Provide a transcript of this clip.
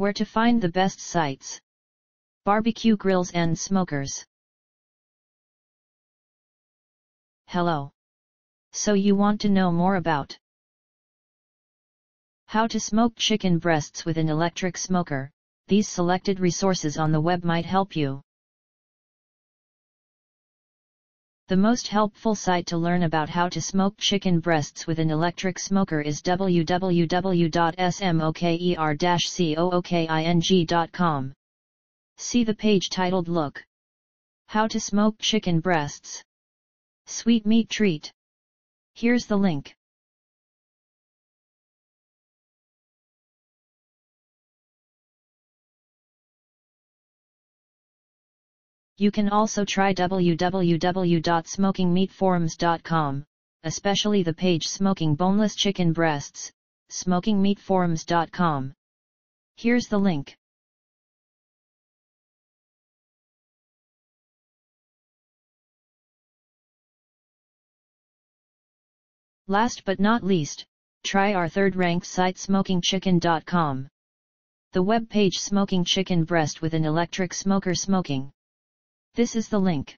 Where to find the best sites. Barbecue grills and smokers. Hello. So you want to know more about how to smoke chicken breasts with an electric smoker? These selected resources on the web might help you. The most helpful site to learn about how to smoke chicken breasts with an electric smoker is www.smoker-cooking.com. See the page titled Look. How to smoke chicken breasts. Sweet meat treat. Here's the link. You can also try www.smokingmeatforums.com, especially the page Smoking Boneless Chicken Breasts, smokingmeatforums.com. Here's the link. Last but not least, try our third-ranked site smokingchicken.com. The web page Smoking Chicken Breast with an Electric Smoker Smoking. This is the link.